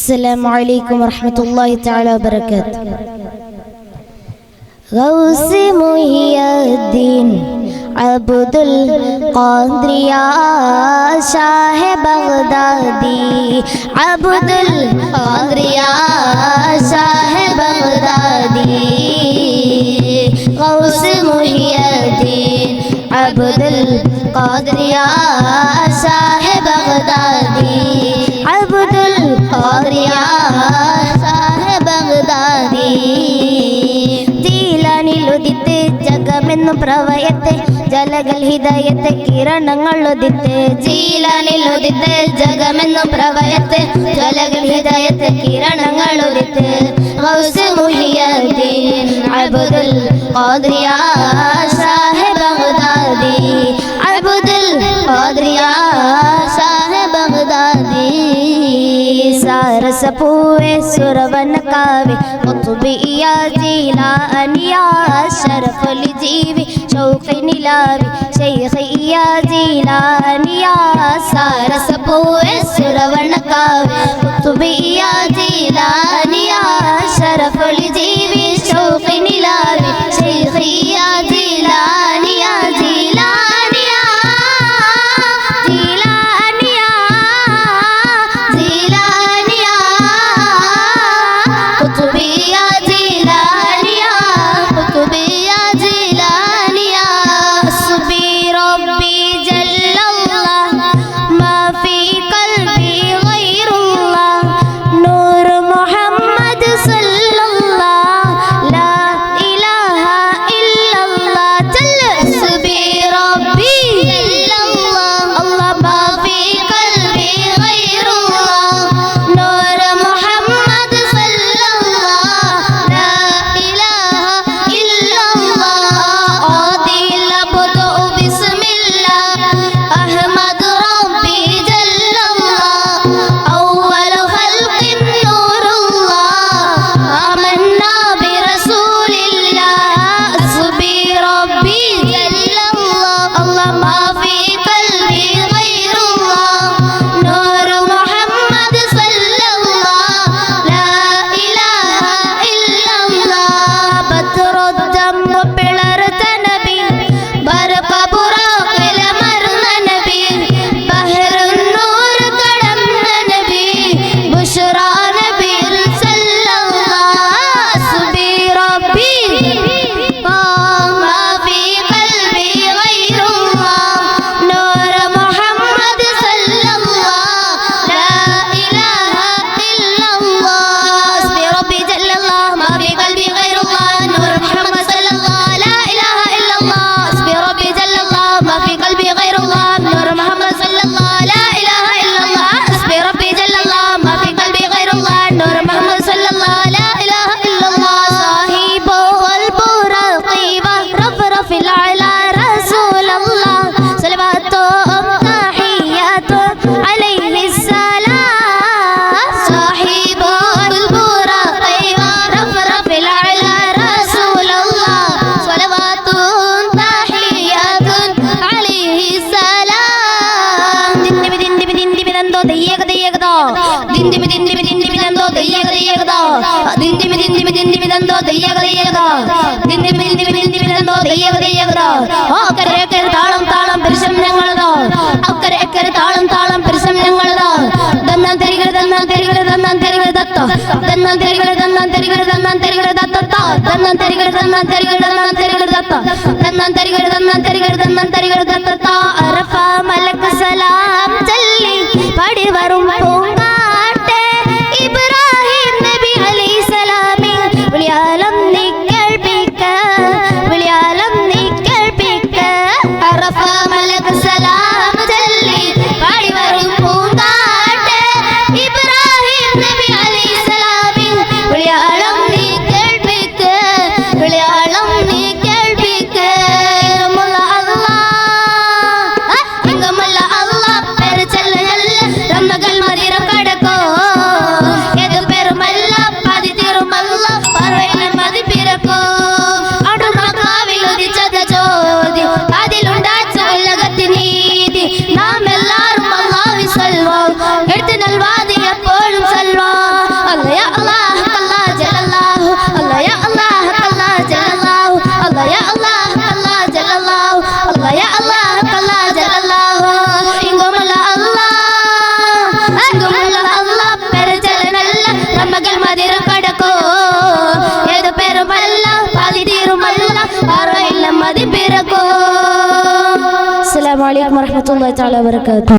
السلام عليكم ورحمة الله تعالى وبركاته. غوث محي الدين عبد القادر يا شاه بغدادي عبد القادر يا شاه بغدادي غوث محي الدين عبد القادر يا شاه بغدادي عبد القادر يا شاه بغدادي ുദിത്ത് ജഗമെന്നു പ്രവയത്തെ ജലകൾ ഹിദായത്തെ കിരണങ്ങളുദിത്ത് ജീലാനിലുദിത്ത് ജഗമെന്നു പ്രവയത്തെ ജലകൾ ഹിദായത്തെ കിരണങ്ങളുദിത്ത് gaurs Muhiyuddin Abdul Khadir യാ ഷാഹ് ബഗ്ദാദി അബ്ദുൽ ഖാദിർ യാ ഷാഹ് ബഗ്ദാദി സാരസപൂവേ സുരവനകാവേ ഖുത്ബിയാ ജീലാനിയാ ശരഫുൽ ജീവി ഷൗഖി നിലാവി ശൈഖിയാ ജീലാനിയാ സാരസപൂവേ സുരവനകാവേ ഖുത്ബിയാ ജീലാനിയാ ശരഫുൽ ജീവി ഷൗഖി നിലാവി ശൈഖിയാ ജീലാനിയാ ജീലാനിയാ ജീലാനിയാ ജീലാനിയാ ഖുത്ബിയാ ജീലാനിയാ ഖുത്ബിയാ ജീലാനിയാ ഹസ്ബി റബ്ബി ജല്ലല്ലാഹ് മാ ഫീ ഖൽബി ഗൈറുല്ലാഹ് നൂർ മുഹമ്മദ് സല്ലല്ലാഹ് ലാ ഇലാഹ ഇല്ലല്ലാഹ് ജല്ല ഹസ്ബി റബ്ബി ജല്ലല്ലാഹ് അല്ലാഹ് മാ ഫീ ഖൽബി ഗൈറുല്ലാഹ് നൂർ മുഹമ്മദ് സല്ലല്ലാഹ് ലാ ഇലാഹ ഇല്ലല്ലാഹ് ആദിൽ അബ്ദു ബിസ്മില്ലാഹ് അഹ്മദ് റബ്ബി ജല്ലല്ലാഹ് അവ്വൽ ഖൽഖിൻ നൂറുല്ലാഹ് ആമന്നാ ബിറസൂലില്ലാഹ് ഹസ്ബി റബ്ബി ജല്ലല്ലാഹ് അല്ലാഹ് മാ ഫീ ഖൽബി ഗൈറുല്ലാഹ് നൂർ മുഹമ്മദ് സല്ലല്ലാഹ് ലാ ഇലാഹ ഇല്ലല്ലാഹ് ബദ്റുദ്ദം പിളർത്ത നബി ബർഖ ബുറാഖിൽ മർന്ന നബി ബഹ്റുൻ നൂർ കടന്ന നബി ബുശ്റാ നബി സല്ലല്ലാഹ് ഹസ്ബി റബ്ബി മാ ഫീ ഖൽബി ഗൈറുല്ലാഹ് നൂർ മുഹമ്മദ് സല്ലല്ലാഹ് ലാ ഇലാഹ ഇല്ലല്ലാഹ് ഹസ്ബി റബ്ബി ജല്ലല്ലാഹ് മാ ഫീ ഖൽബി ഗൈറുല്ലാഹ് നൂർ മുഹമ്മദ് സല്ലല്ലാഹ് ലാ ഇലാഹ ഇല്ലല്ലാഹ് ഹസ്ബി റബ്ബി ജല്ലല്ലാഹ് മാ ഫീ ഖൽബി ഗൈറുല്ലാഹ് നൂർ മുഹമ്മദ് സല്ലല്ലാഹ് ലാ ഇലാഹ ഇല്ലല്ലാഹ് ഹസ്ബി റബ്ബി ജല്ലല്ലാഹ് മാ ഫീ ഖൽബി ഗൈറുല്ലാഹ് നൂർ മുഹമ്മദ് സല്ലല്ലാഹ് ലാ ഇലാഹ ഇല്ലല്ലാഹ് സാഹിബു البراقي ورفرف العلا رسول الله صلوات تحيات عليه السلام صاحب البراقي ورفرف العلا رسول الله صلوات تحيات عليه السلام ദിന്ദിമി ദന്തോ ദയ്യക ദയ്യകദോ ദിന്ദിമി ദന്തോ ദയ്യക ദയ്യകദോ ദിന്ദിമി ദന്തോ ദയ്യക ദയ്യകദോ ദിന്ദിമി ദന്തോ ദയ്യക ദയ്യകദോ അക്കരെ അക്കരെ താളം താളം പരിശം ഞങ്ങളതോ അക്കരെ അക്കരെ താളം താളം പരിശം ഞങ്ങളതോ ദന്നാൻ തെരികൾ ദത്തോ ദന്നാൻ തെരികൾ ദത്തോ ദന്നാൻ തെരികൾ ദത്തോ അറഫ മലക്ക് സലാം ചൊല്ലി പടി വരും പൂങ്കാട്ടെ ഇബ്രാഹിം നബി അലൈഹിസ്സലാമിൻ വിളിയാലം നീ കേൾപ്പിക്ക അറഫ മലക്ക് സലാം ചൊല്ലി പടി വരും പൂങ്കാട്ടെ ഇബ്രാഹിം നബി അലൈഹിസ്സലാമിൻ വിളിയാലം നീ കേൾപ്പിക്ക മുല്ല അല്ലാഹ് பார்வையில் மதி பிறக்கும். அஸ்ஸலாமு அலைக்கும் வரஹ்மத்துல்லாஹி தஆலா வபரகாத்துஹு.